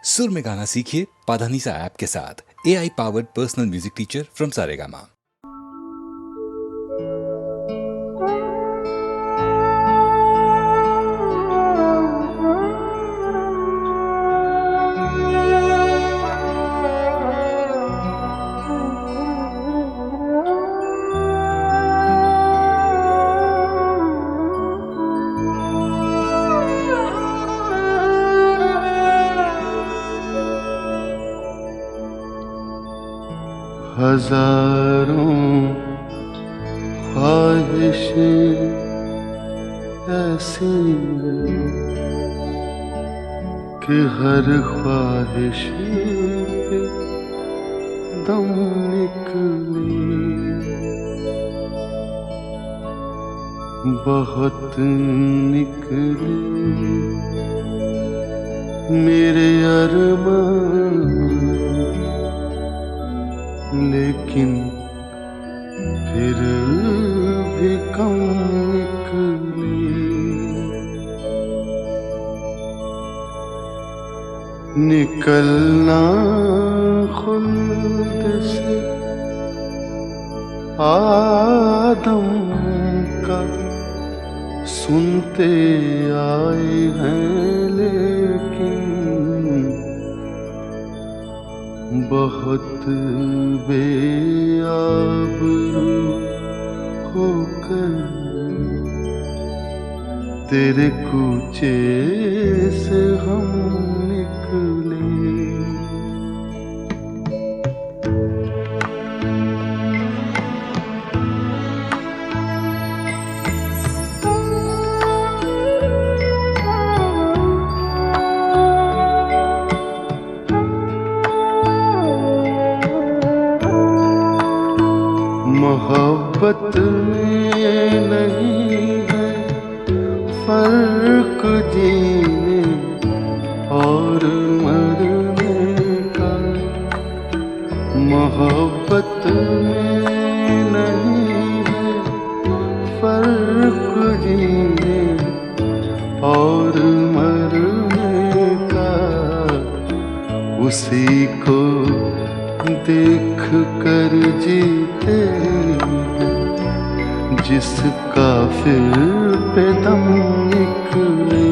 सुर में गाना सीखिए पाधानीसा ऐप के साथ। AI powered personal music teacher from Saregama. हजारों ख्वाहिशें ऐसी कि हर ख्वाहिश पे दम निकले, बहुत निकले मेरे अरमान, लेकिन फिर भी कम निकले। निकलना खुल्द से आदम का सुनते आए हैं, लेकिन बहुत बेआबरू होकर तेरे कूचे से हम निकले। मोहब्बत में नहीं है फर्क जीने और मरने का, मोहब्बत में नहीं है फर्क जीने और मरने का। उसी को देख कर जीते जिसका फिर पे दम निकले।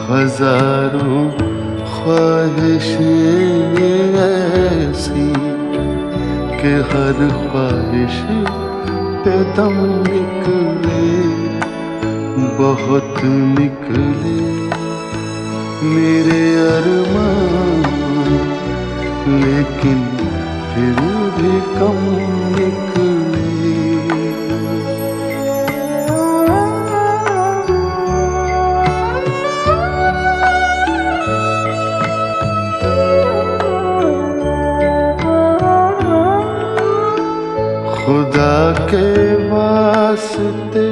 हजारों ख्वाहिशें ऐसी कि हर ख्वाहिश पे दम निकले, बहुत निकले मेरे अरमान, लेकिन फिर भी कम निकले। खुदा के वास्ते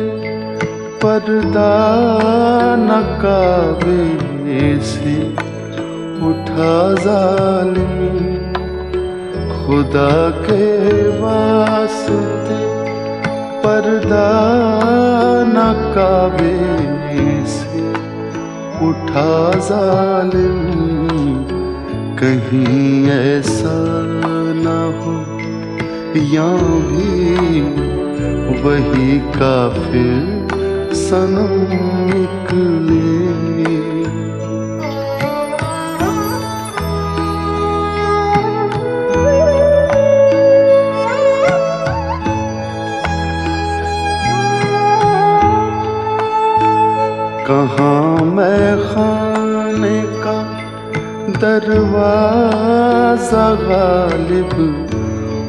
पर्दा न काबे से उठा जालिम, खुदा के वास्ते पर्दा न काबे से उठा जालिम। कहीं ऐसा न हो या भी वही काफिर सनम निकले। कहाँ मैं खाने का दरवाजा गालिब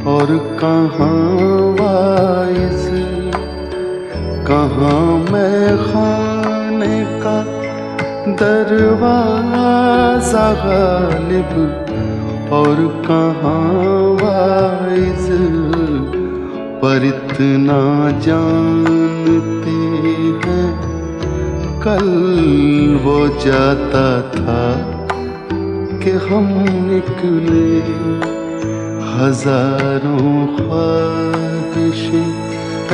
और कहाँ वाइज, कहाँ मैं खाने का दरवाजा गालिब और कहाँ वाइज। पर इतना जानते हैं कल वो जाता था कि हम निकले। हजारों ख्वाहिशें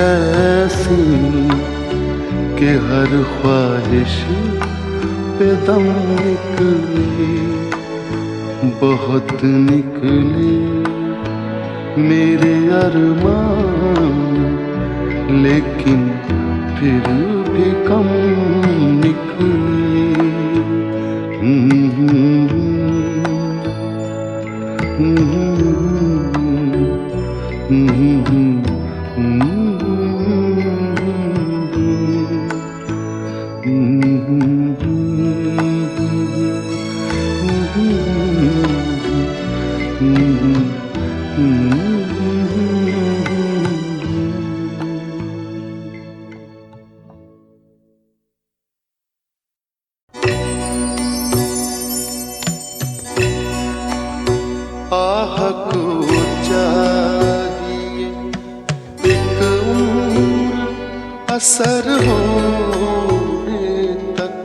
ऐसी कि हर ख्वाहिश पे दम निकले। बहुत निकले मेरे अरमान, लेकिन फिर भी कम निकले। आह को चाहिए एक उम्र असर होने तक,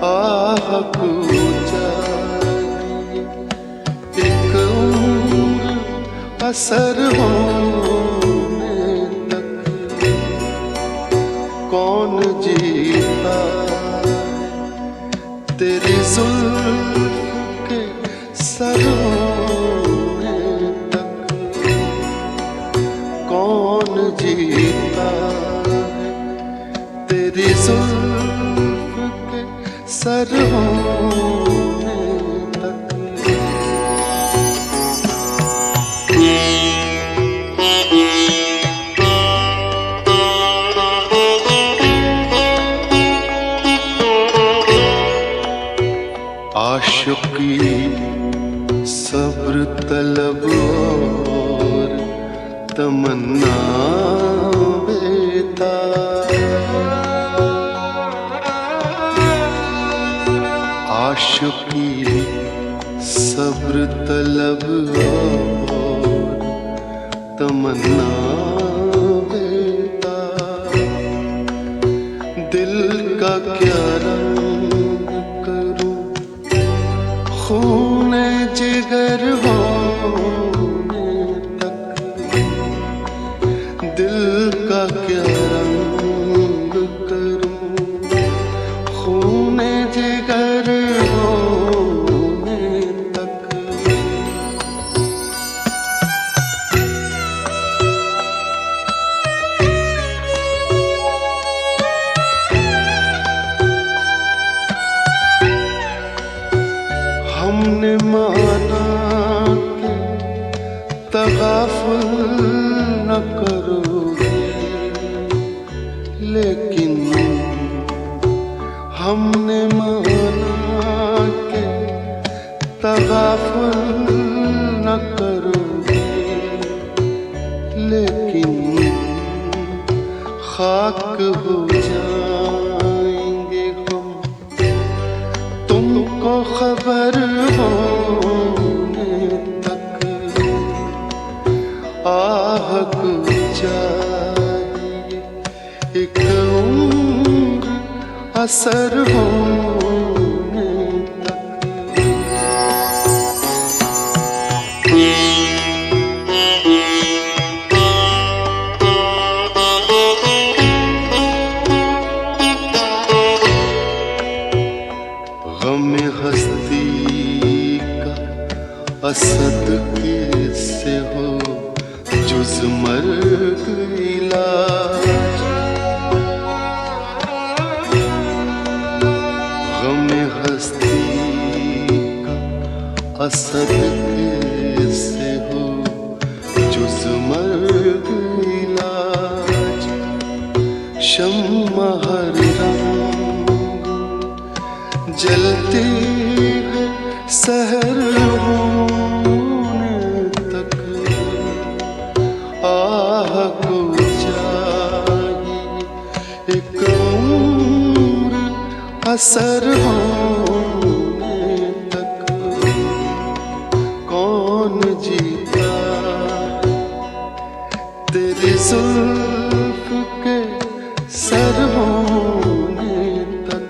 आह को चाहिए एक उम्र असर होने तक। कौन जीता तेरी जुल्फ के सर होने तक, कौन जीता तेरी जुल्फ के सर होने तक। आशिकी सब्र तलब और तमन्ना बेताब, आशिकी सब्र तलब और तमन्ना बेताब। दिल का क्या रंग करूं खूने जिगर होने तक, दिल का क्या रंग करूं खूने जिगर होने तक। हमने माना कि तगाफुल न करोगे, लेकिन हमने माना कि तगाफुल न करोगे, लेकिन खाक हो जाएंगे हम तुमको खबर होने तक। आह को चाहिए एक उम्र असर होने तक। गम हस्ती का असद कैसे हो जुज मर्ग इलाज, गम हस्ती का असद कैसे हो जुज मर्ग इलाज। शम्मा हर रंग जलती है सहर होने तक, आह को चाहिए एक उम्र असर होने तक। कौन जीता तेरी जुल्फ के सर होने तक।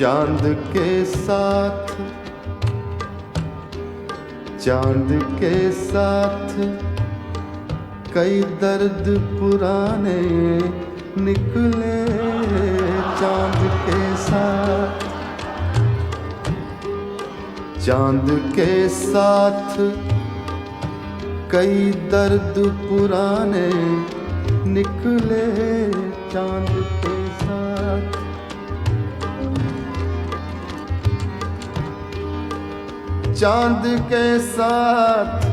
चांद के साथ, चांद के साथ कई दर्द पुराने निकले। चांद के साथ, चांद के साथ कई दर्द पुराने निकले। चांद के साथ, चांद के साथ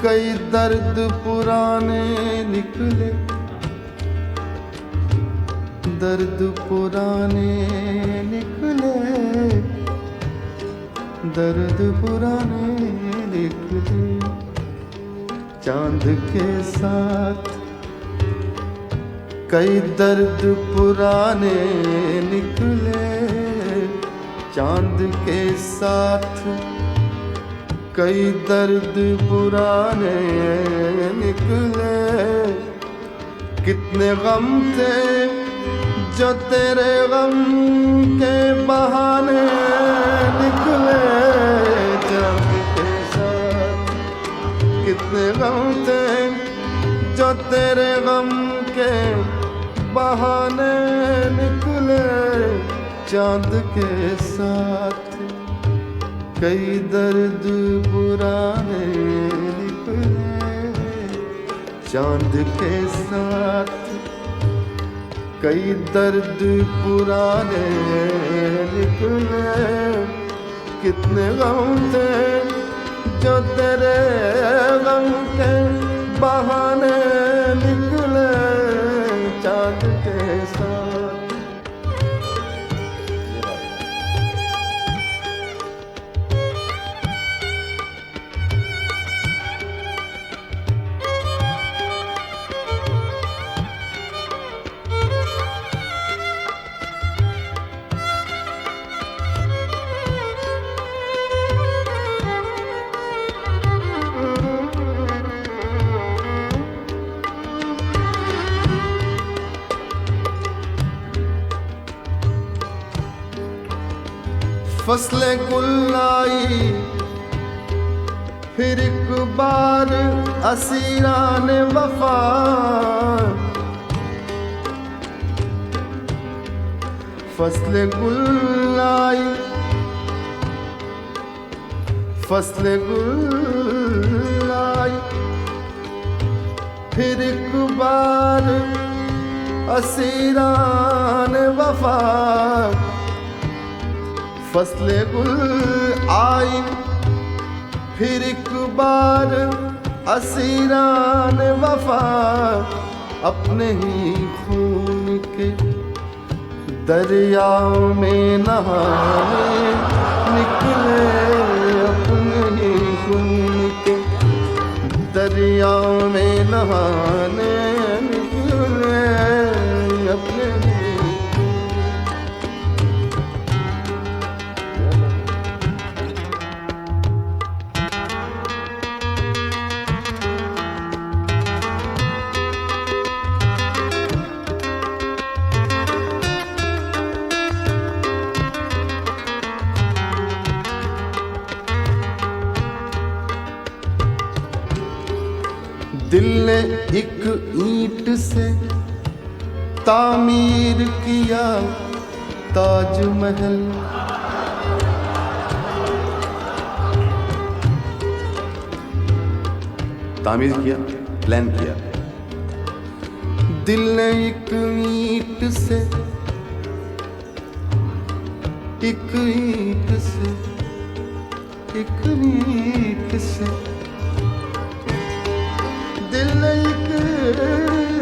कई दर्द पुराने निकले। दर्द पुराने निकले, दर्द पुराने निकले। चांद के साथ कई दर्द पुराने निकले। चांद के साथ कई दर्द पुराने निकले। कितने गम थे जो तेरे गम के बहाने निकले। चांद के साथ कितने गम थे जो तेरे गम के बहाने निकले। चांद के साथ कई दर्द पुराने निकले। चांद के साथ कई दर्द पुराने निकले। कितने गम थे जो तेरे गम के बहाने निकले। चांद के साथ फसले गुल आई फिर एक बार असीरान वफा। फसले गुल आई, फसले गुल आई फिर एक बार असीरान वफा। फसले गुल आई फिर एक बार असीरान वफा। अपने ही खून के दरिया में नहाने निकले। अपने ही खून के दरिया में नहाने निकले। अपने ही दिल ने एक ईंट से तामीर किया ताजमहल। तामीर किया, प्लान किया। दिल ने एक ईंट से, एक ईंट से, एक ईंट से दिल ने एक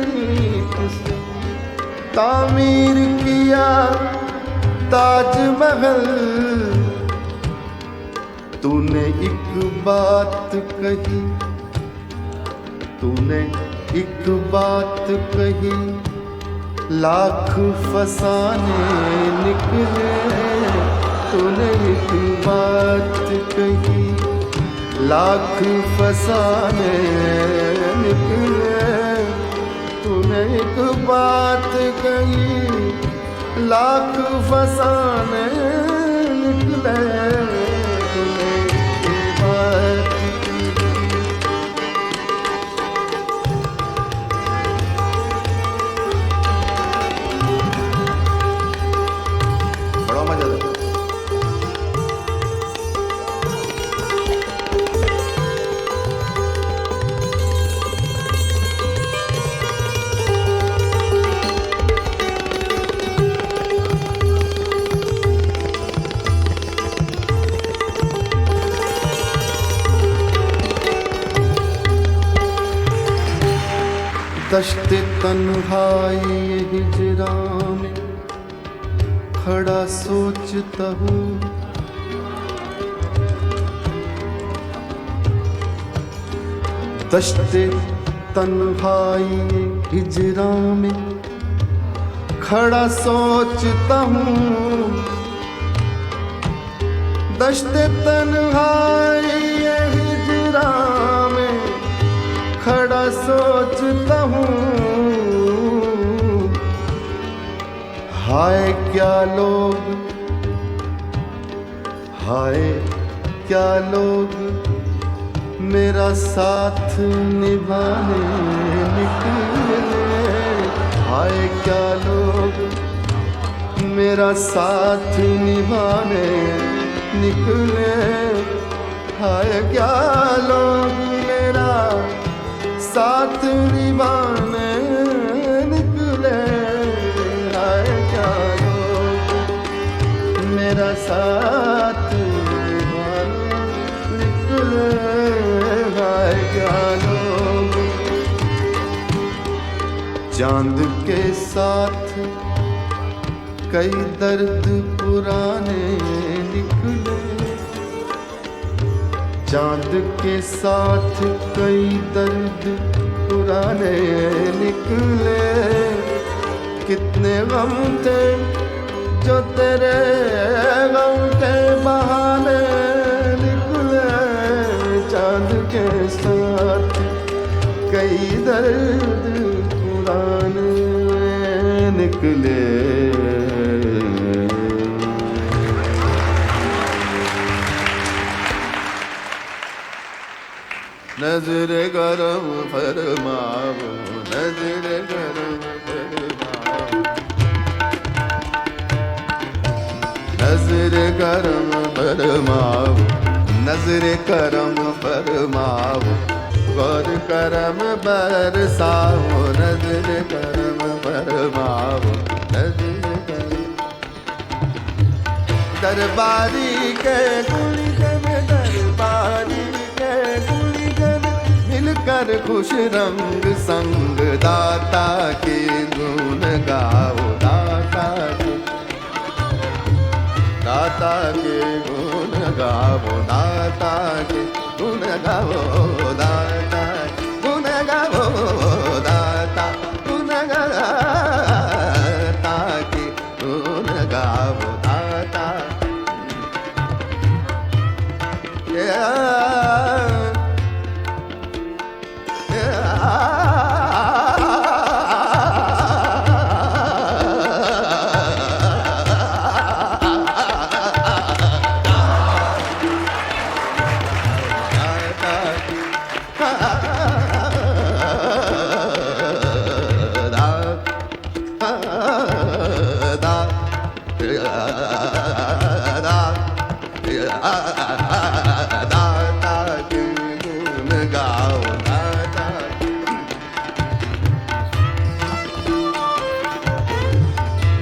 ईंट से तामीर किया ताजमहल। तूने एक बात कही, तूने एक बात कही, लाख फसाने निकले। तूने एक बात कही, लाख फसाने निकले। तूने एक बात कही, लाख फसाने निकले बात बड़ा मजा आता। दश्ते तन्हाई हिजरा में खड़ा सोचता हूँ, दश्ते तन्हाई हिजरा में खड़ा सोचता हूँ, दश्ते तन्हाई हिजरा में खड़ा सोचता हूँ। हाय क्या लोग, हाय क्या लोग मेरा साथ निभाने निकले, हाय क्या लोग मेरा साथ निभाने निकले, हाय क्या लोग मेरा साथ निभाने निकले, हाय क्या लोग मेरा साथ निभाने निकले, हाय क्या लोग। चांद के साथ कई दर्द पुराने निकले, चांद के साथ कई दर्द पुराने निकले, कितने गम थे जो तेरे गम के बहाने निकले, चांद के साथ कई दर्द पुराने निकले। नजर करम फरमाओ, नजर करम फरमाओ, नजर करम फरमाओ, नजर करम फरमाओ, गौर करम बरसाओ, नजर करम फरमाओ, नजर करम। दरबारी के गुलिगन, दरबारी के गुलिगन मिलकर खुश रंग संग दाता के गुण गाओ, दाता के गुण गाओ, दाता के गुण गाओ, दाता गुण गाओ, दाता गुण दाता के गुण गाओ, दाता।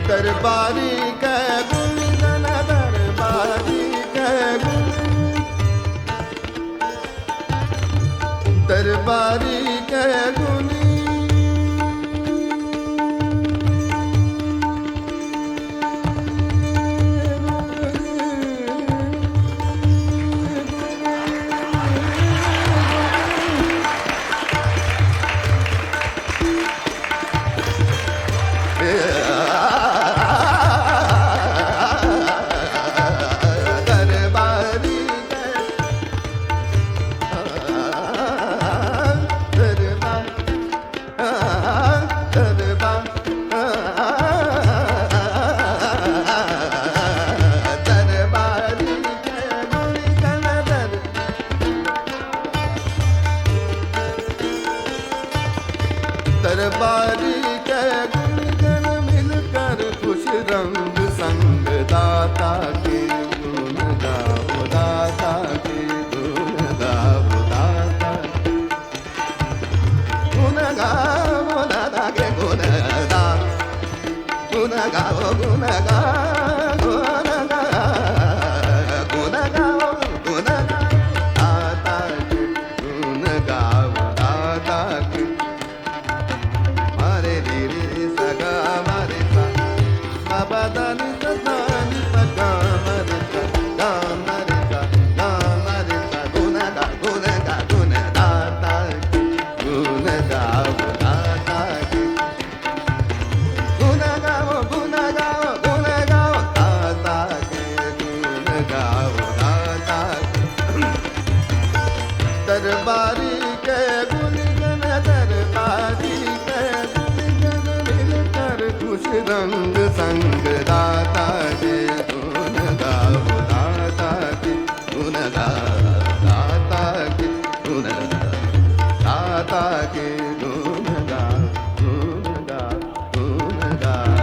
दरबारी के गुलिगन, दरबारी के गुलिगन, दरबारी के गुलिगन दरबारी के गुणगण मिलकर खुश रंग संग दाता के गुण गाओ, दाता के गुण गाओ, दाता गुण गाओ, दाता के गुण गाओ, गुण गाओ, गुण गाओ, गुण गाओ, गुण गाओ, गुण गाओ, दाता के गुण गाओ, दाता के मारे रे रे सगा मारे सा बाबादानी सदानी सगा मारे सा गा मारे सा गा मारे सा गुण गा गुण गा गुण दाता के गुण गाओ, दाता के गुण गाओ, गुण गाओ, गुण गाओ, दाता के गुण गाओ, दाता के दरबारी के गुणगण, दरबारी के गुणगण मिलकर खुश रंग संग दाता के गुण गाओ, दाता के गुण गाओ, दाता के गुण गाओ, दाता के गुण गाओ, गुण गाओ, गुण गाओ।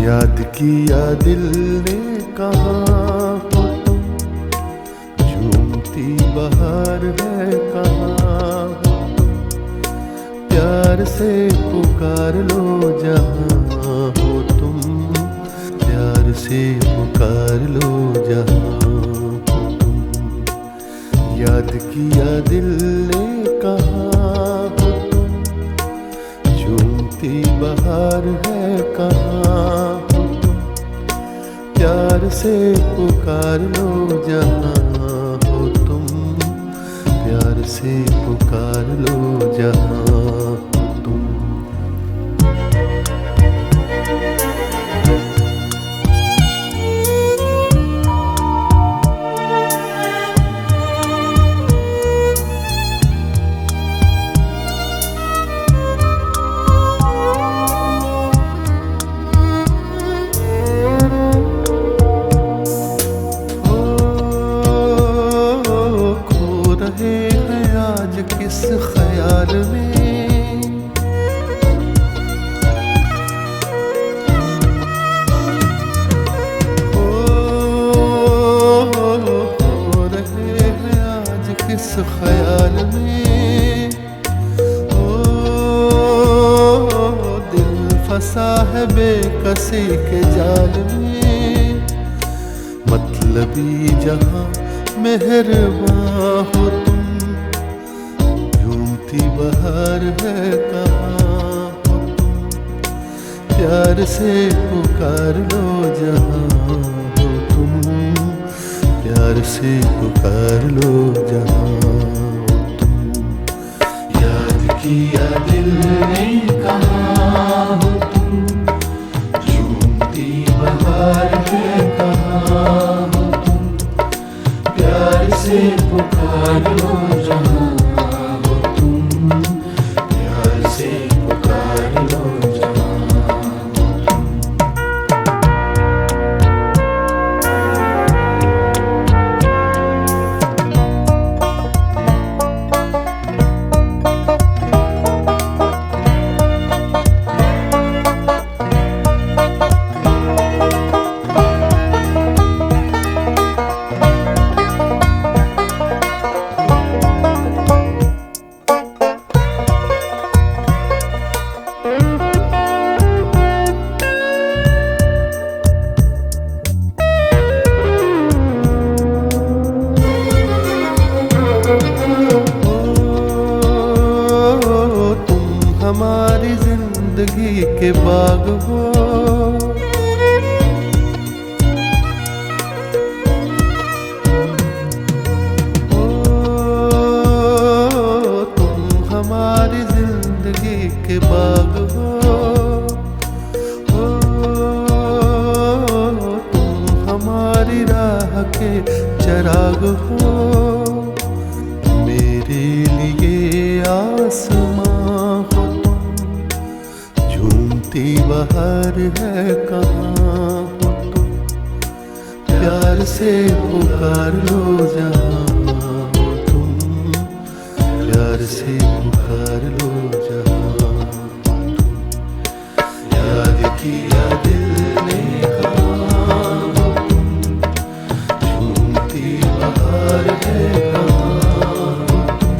याद किया दिल ने कहाँ हो तुम, झूमती बहार है कहाँ हो तुम, प्यार से पुकार लो जहाँ हो तुम, प्यार से पुकार लो जहाँ हो तुम। याद किया दिल ने कहाँ हो तुम, झूमती बहार है कहाँ हो तुम, प्यार से पुकार लो जहाँ हो तुम, प्यार से पुकार लो जहाँ हो तुम। किस ख्याल में हो रहे हैं आज किस ख्याल में, हो दिल फंसा है बेकसी के जाल में, मतलबी जहां मेहरबां हो तुम, बहार है कहाँ हो तुम, प्यार से पुकार लो जहाँ हो तुम, प्यार से पुकार लो जहाँ हो तुम। याद किया दिल ने कहाँ हो तुम, झूमती बहार है कहाँ हो तुम, प्यार से पुकार लो जहाँ हमारी जिंदगी के बाग हो, के चराग हो, मेरे लिए आसमां हो तुम, झूमती बहार है कहाँ हो तुम, प्यार से पुकार लो जहाँ हो तुम, प्यार से पुकार लो जहाँ हो तुम, याद किया दिल ने कहाँ हो तुम, झूमती बहार है कहाँ हो तुम,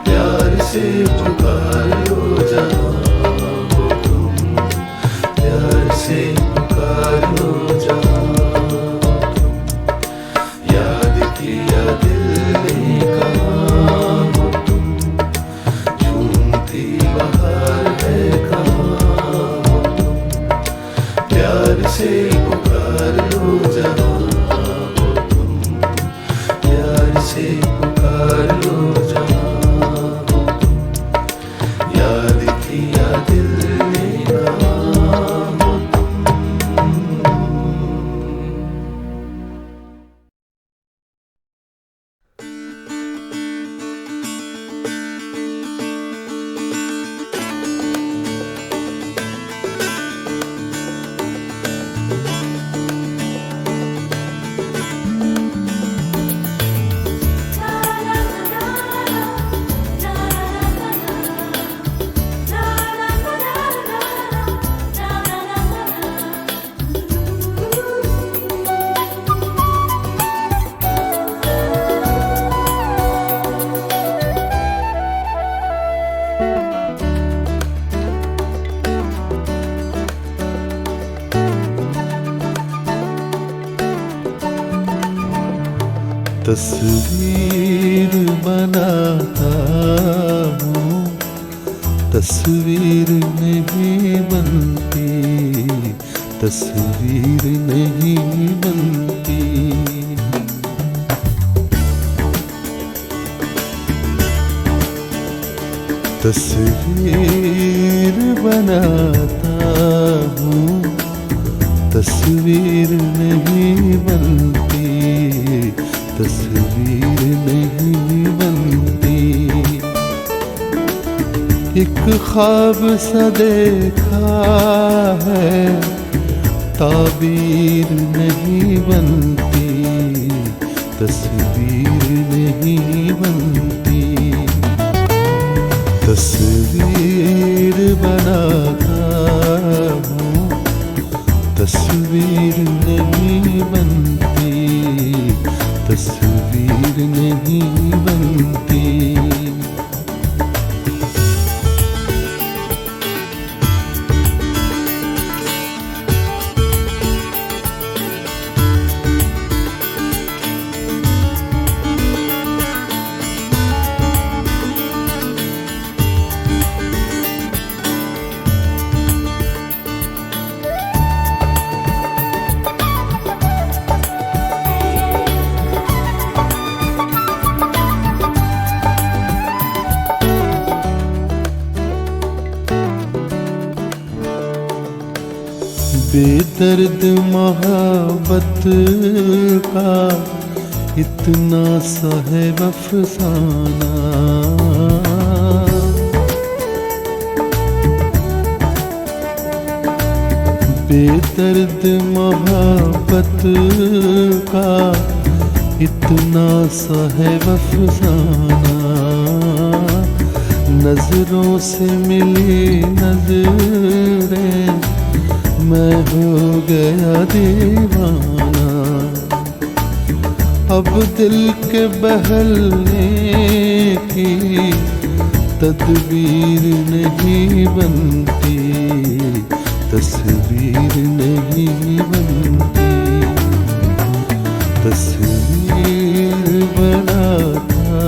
प्यार से पुकार लो जहाँ हो तुम, प्यार से पुकार लो जहाँ हो तुम, याद किया दिल ने कहाँ हो तुम, झूमती बहार है कहाँ हो तुम, प्यार से पुकार लो जहाँ हो तुम, प्यार से पुकार लो जहाँ हो तुम, याद किया दिल ने कहाँ हो तुम। तस्वीर बनाता हूँ, तस्वीर नहीं बनती, तस्वीर नहीं बनती। तस्वीर बनाता हूँ, तस्वीर नहीं बनती, तस्वीर नहीं बनती। एक ख्वाब सा देखा है, ताबीर नहीं बनती, तस्वीर नहीं बनती। तस्वीर बनाता हूँ, तस्वीर नहीं बनती, तस्वीर नहीं बनती। बेदर्द मोहब्बत का इतना सा है अफसाना, बेदर्द मोहब्बत का इतना सा है अफसाना। नजरों से मिली नजरें, मैं हो गया दीवाना। अब दिल के बहलने की तदबीर नहीं बनती, तस्वीर नहीं बनती। तस्वीर बनाता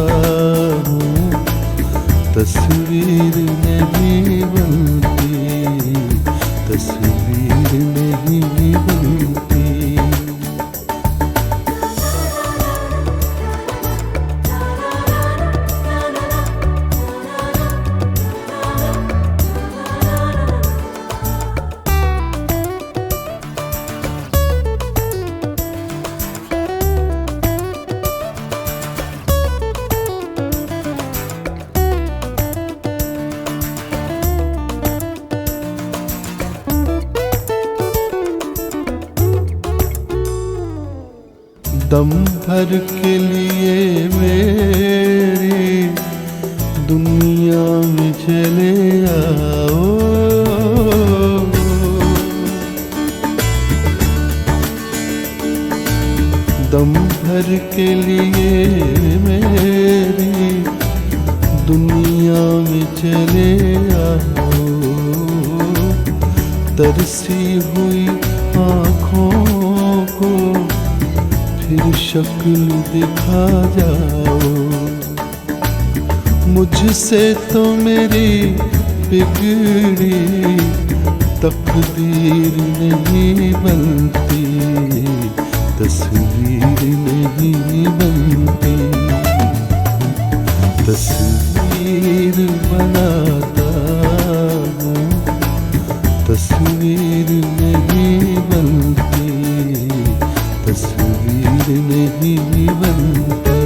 हूँ, तस्वीर नहीं बनती, तस्वीर नहीं बनती। दम भर के लिए मेरी दुनिया में चले आओ। दम भर के लिए मेरी दुनिया में चले आओ। तरसी हुई आँखों को फिर शक्ल दिखा जाओ। मुझसे तो मेरी बिगड़ी तकदीर नहीं बनती, तस्वीर नहीं बनती। तस्वीर बनाता हूँ, तस्वीर नहीं बनती, तस्वीर नहीं बनती।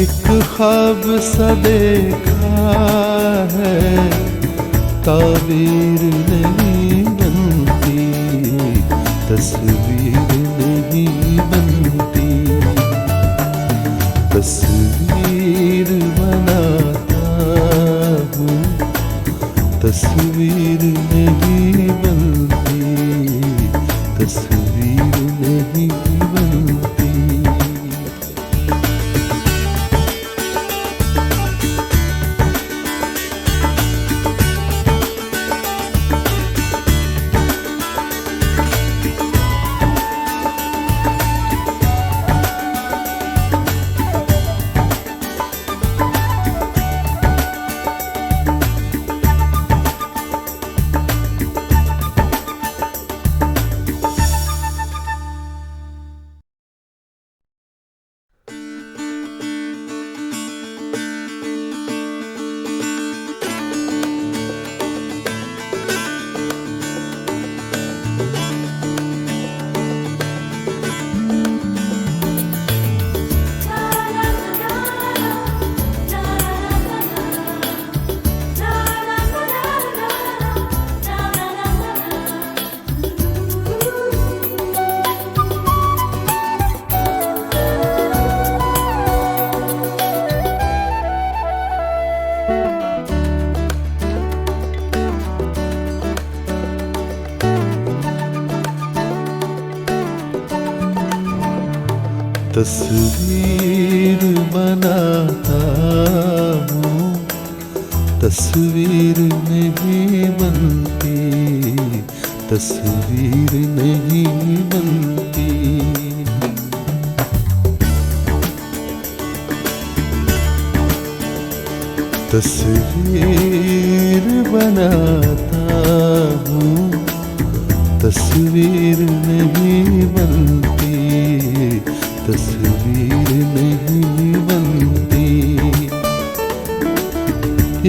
एक ख्वाब सा देखा है, ताबीर नहीं बनती, तस्वीर नहीं बनती। तस्वीर बनाता हूँ, तस्वीर नहीं बनती, तस्वीर नहीं बनती। तस्वीर बनाता हूँ, तस्वीर नहीं बनती, तस्वीर नहीं बनती। तस्वीर बनाता हूँ, तस्वीर नहीं बनती, तस्वीर नहीं बनती।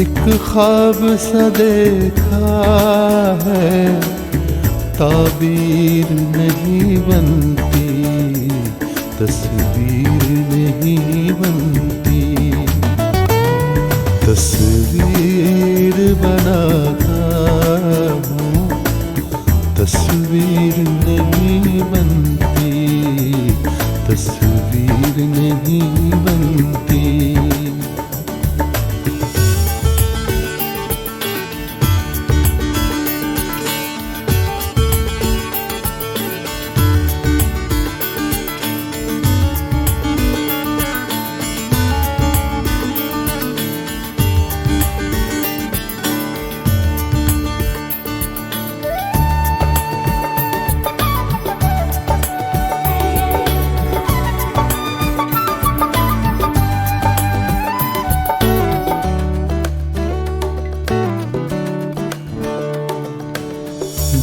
एक ख्वाब सा देखा है, ताबीर नहीं बनती, तस्वीर नहीं बनती। तस्वीर बनाता हूँ, तस्वीर नहीं बनती, तस्वीर नहीं बनती।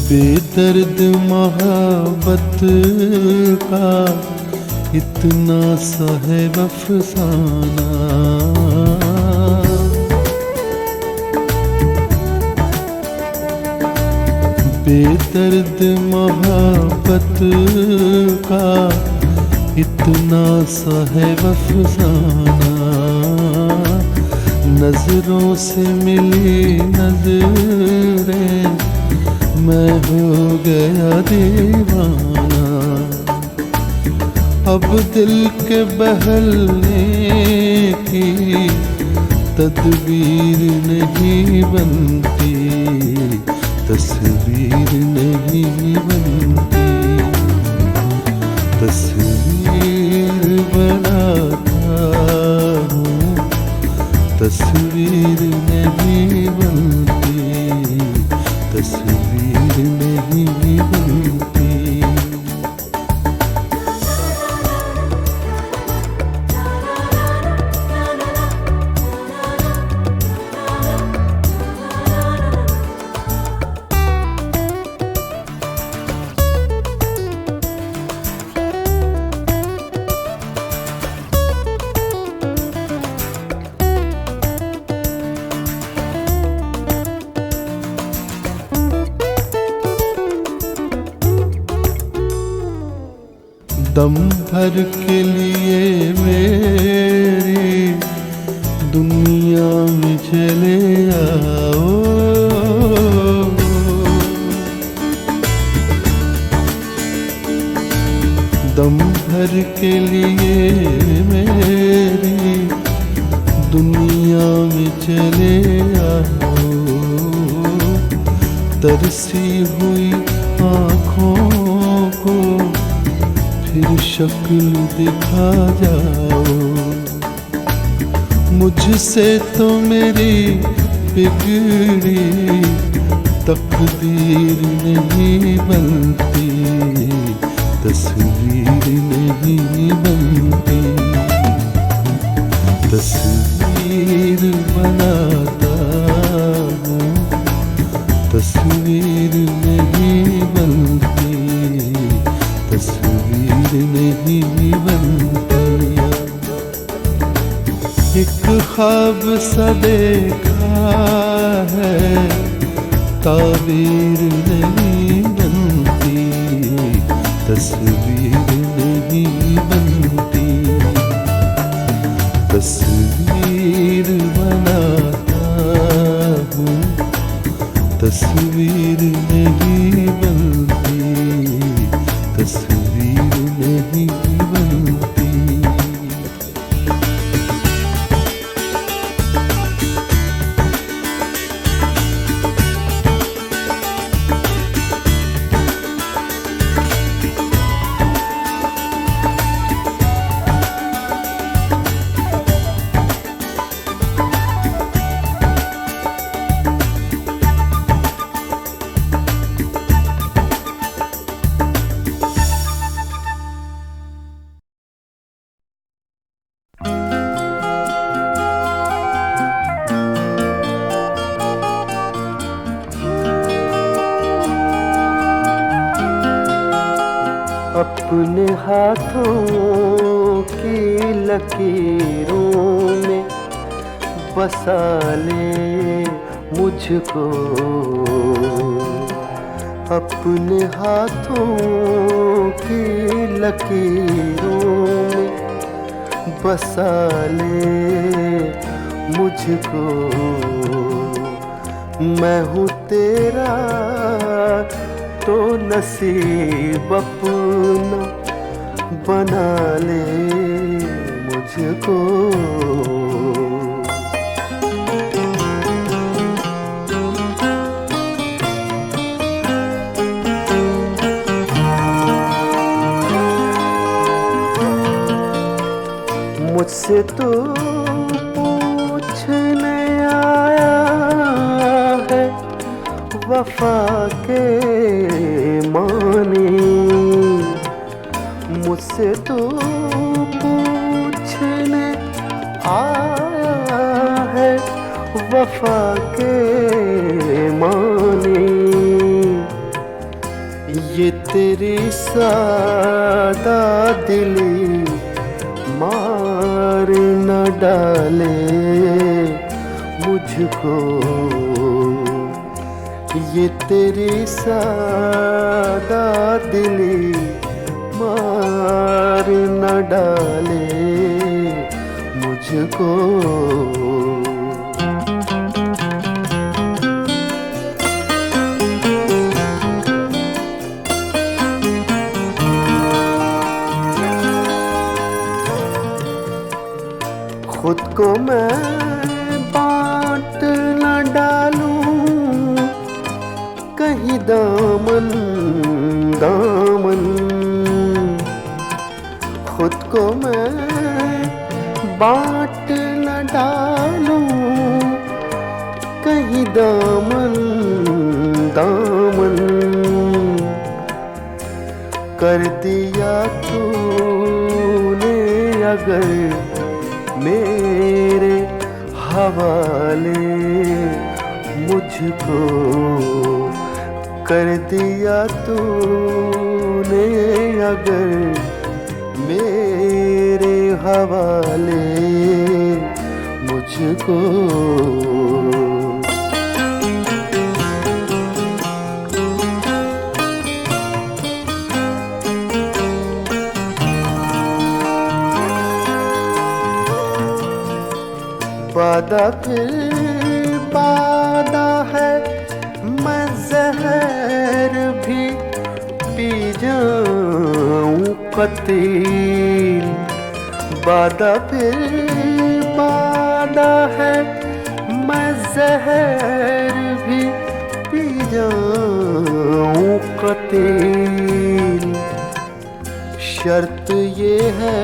बेदर्द मोहब्बत का इतना सा है अफसाना, बेदर्द मोहब्बत का इतना सा है अफसाना। नजरों से मिली नजरें, मैं हो गया दीवाना। अब दिल के बहलने की तदबीर नहीं बनती, तस्वीर नहीं बनती। तस्वीर बनाता हूँ, तस्वीर नहीं बनती, तस्वीर नहीं बनती। दम भर के लिए मेरी दुनिया में चले आओ, दम भर के लिए मेरी दुनिया में चले आओ। तरसी हुई आँखों को फिर शक्ल दिखा जाओ। मुझसे तो मेरी बिगड़ी तकदीर नहीं बनती, तस्वीर नहीं बनती। तस्वीर बनाता हूँ, तस्वीर नहीं बनती, तस्वीर नहीं बनती। एक ख्वाब सा देखा है, ताबीर नहीं बनती, तस्वीर नहीं बनती। तस्वीर बनाता हूँ, तस्वीर नहीं बनती, तस्वीर नहीं बनती। अपने हाथों की लकीरों में बसा ले मुझको, अपने हाथों की लकीरों में बसा ले मुझको। मैं हूँ तेरा तो नसीब अपना बना ले मुझको। मुझसे तो पूछने आया है वफा के मानी, मुझसे तो पूछने आया है वफा के मानी। ये तेरी सादा दिली मार न डाले मुझको, ये तेरी सादा दिली मार न डाले मुझको। को मैं बांट न डालूं कहीं दामन दामन, खुद को मैं बांट न डालूं कहीं दामन दामन, कर दिया तूने अगर मेरे हवाले मुझको, कर दिया तूने अगर मेरे हवाले मुझको। वादा फिर वादा है, मैं जहर भी पी जाऊं कतील। वादा फिर वादा है, मैं जहर भी पी जाऊं कतील। शर्त ये है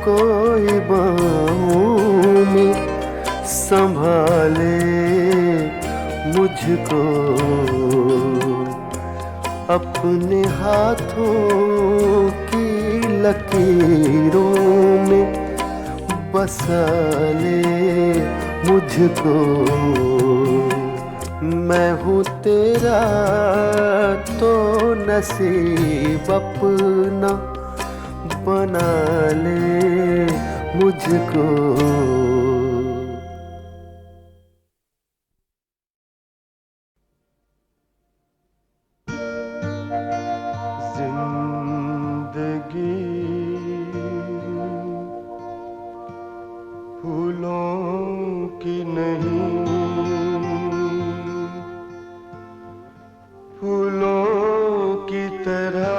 कोई बाहों में संभाले मुझको, अपने हाथों की लकीरों में बसा ले मुझको। मैं हूँ तेरा तो नसीब अपना बना ले मुझको। जिंदगी फूलों की नहीं, फूलों की तरह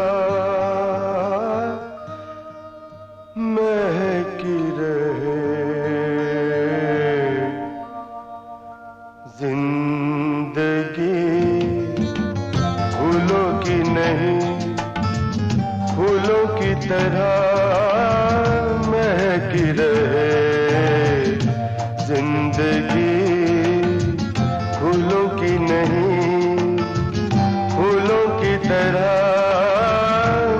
महकी रहे। जिंदगी फूलों की नहीं, फूलों की तरह महकी रहे। जिंदगी फूलों की नहीं, फूलों की तरह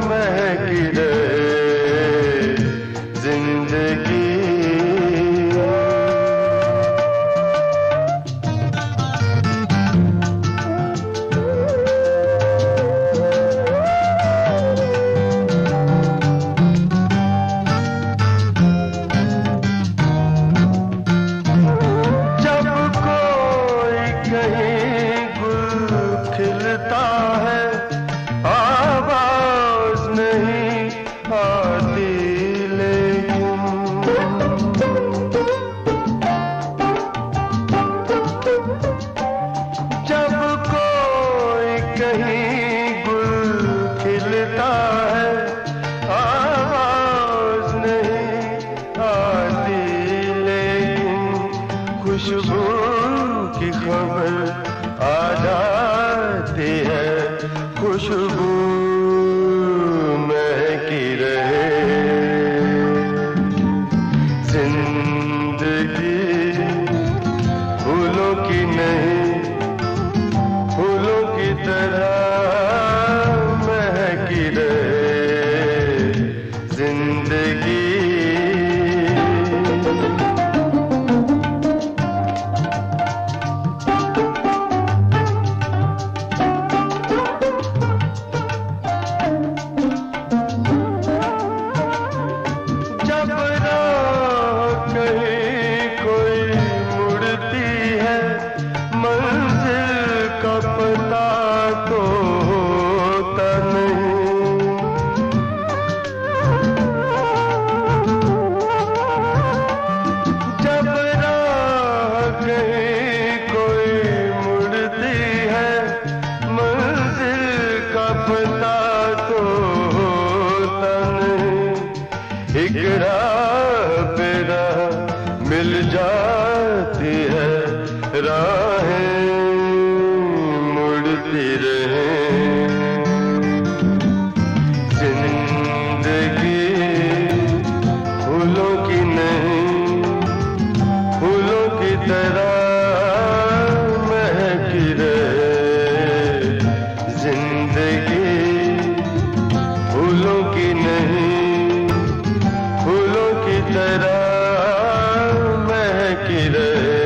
महकी रहे। जिंदगी खुशबू की खबर आ जाती है। खुशबू महकी रहे। जिंदगी फूलों की नहीं, फूलों की तरह महकी रहे। जिंदगी एक राह पे राह फूलों की नहीं, फूलों की तरह महकी रहे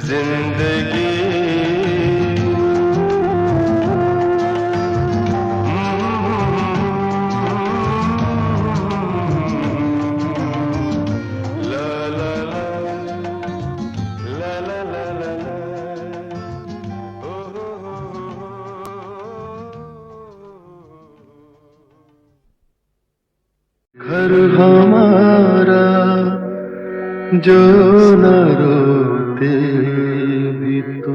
जिंदगी। ला ला ला ला ला ला ला ला, ओ हो हो हो। घर हमारा जो न रोते भी तो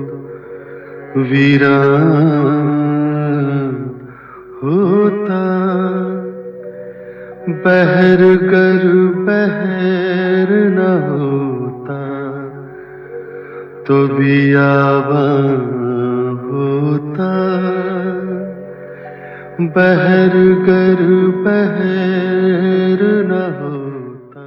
वीरान होता। बहर गर बहर न होता तो बियाबान होता। बहर गर बहर न होता।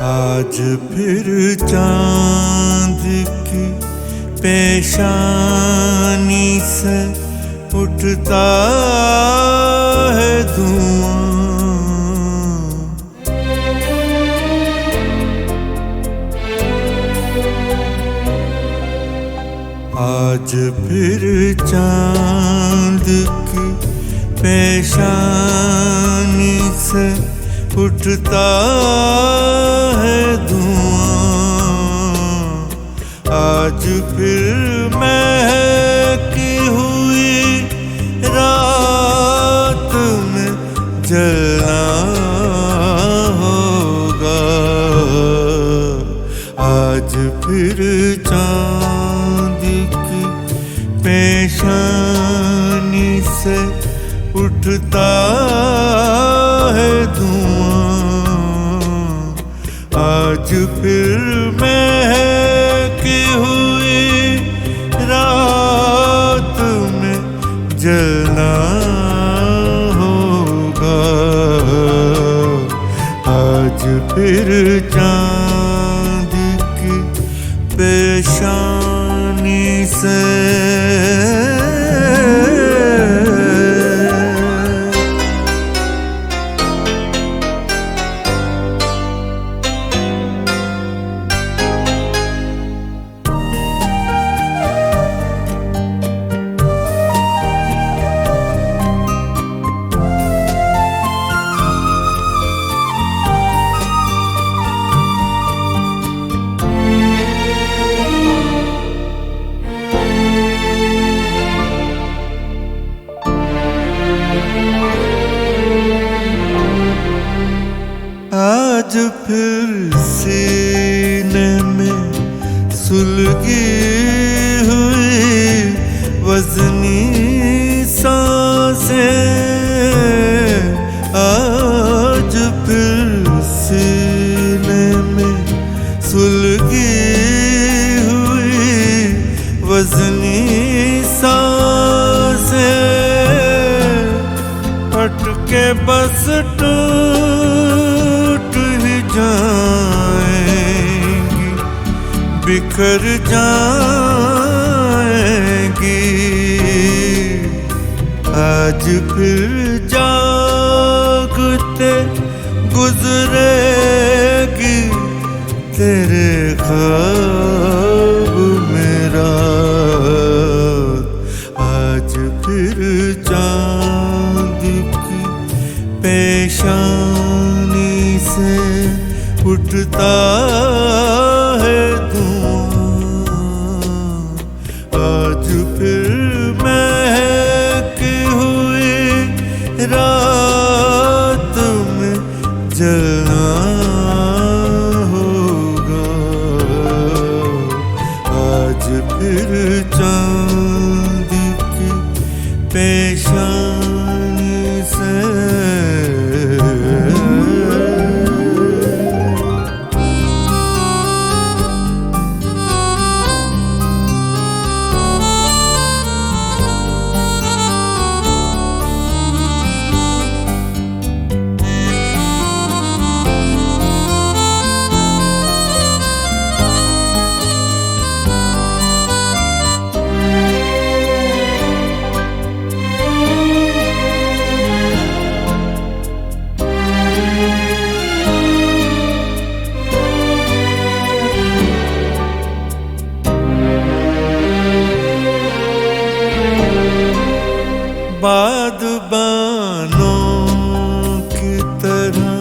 आज फिर चांद की पेशानी से उठता है धुआं। आज फिर चांद की पेशानी से उठता है धुआं। आज फिर महकी हुई रात में जलना होगा। आज फिर चांद की पेशानी से उठता है धुआं। आज फिर महकी हुई रात में जलना होगा। आज फिर चांद की पेशानी से आज फिर सीने में सुलगी हुई वज़नी सांसें। आज फिर सीने में सुलगी हुई वज़नी सांसें। अटके बस जाएंगी, बिखर जाएंगी। आज फिर जागते गुजरेगी तेरे ख्वाब में रात। आज फिर चांद की पेशानी से उठता है धुआं। आज फिर चांद की पेशानी से बादबानों की तरह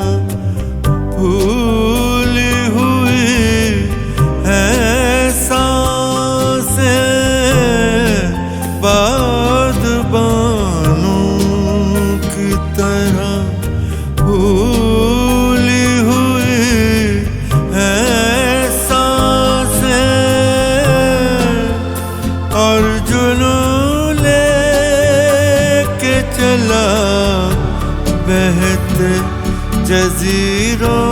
फूली हुई है सांसें, बादबानों की तरह फूली हुई है सांसें, और जुनून चला बहते जजीरों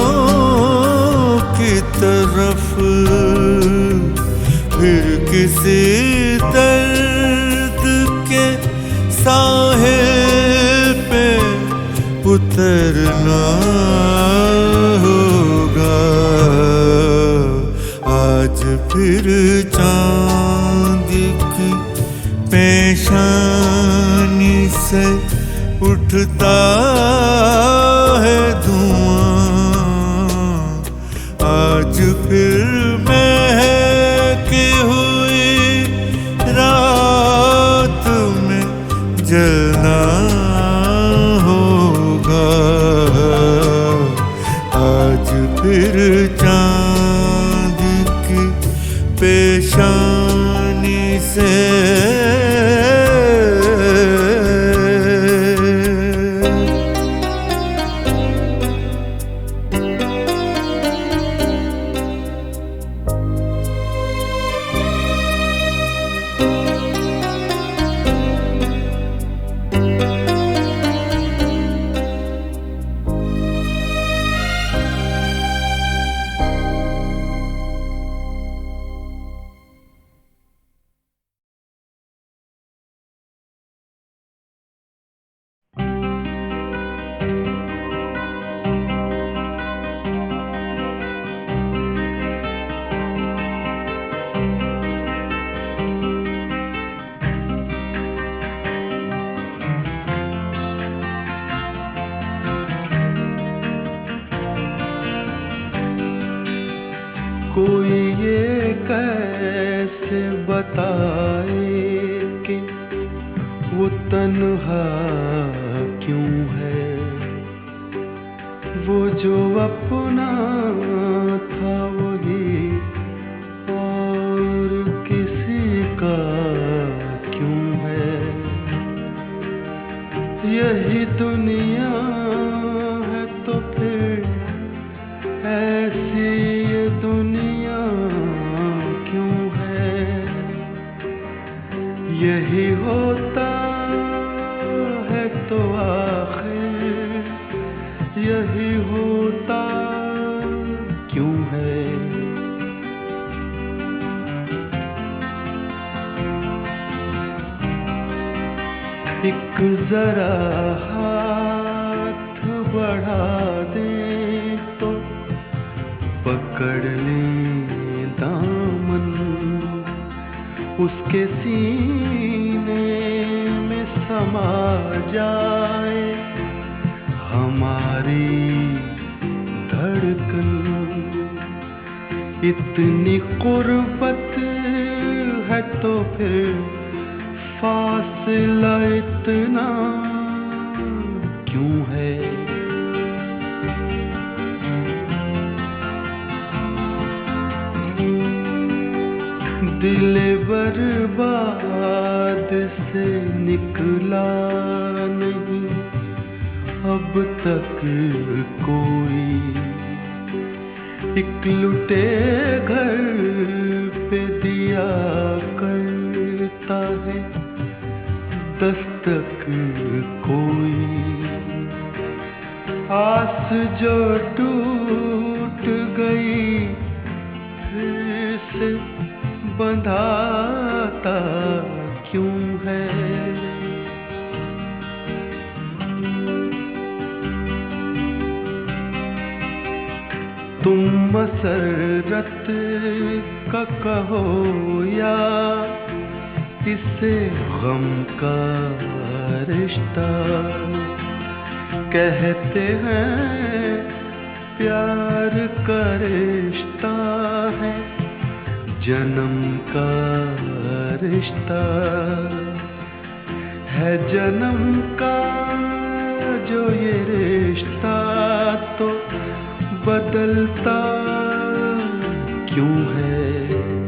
की तरफ, फिर किसी दर्द के साहिल पे उतरना होगा। आज फिर चांद की पेशानी से उठता है धुआं, आज फिर महकी हुई रात में जलना होगा। आज फिर चांद की पेशानी से कोई ये कैसे बताए कि वो तन्हा क्यों है, वो जो अपना था वही और किसी का क्यों है। यही दुनिया है तो फिर ऐसी ये दुनिया क्यों है। यही होता है तो आखिर यही होता क्यों है। एक जरा हाथ बढ़ा दे तो पकड़ ले दामन, उसके सीने में समा जाए हमारी धड़कन। इतनी कुर्बत है तो फिर फासला इतना क्यों है। दिल बर्बाद से निकला नहीं अब तक कोई, एक लुटे घर पे दिया करता है दस्तक कोई, आस जो टूट गई फिर से बंधाता क्यों है। तुम मसरत का कहो या इसे गम का रिश्ता, कहते हैं प्यार का रिश्ता है जन्म का रिश्ता, है जन्म का जो ये रिश्ता तो बदलता क्यों है।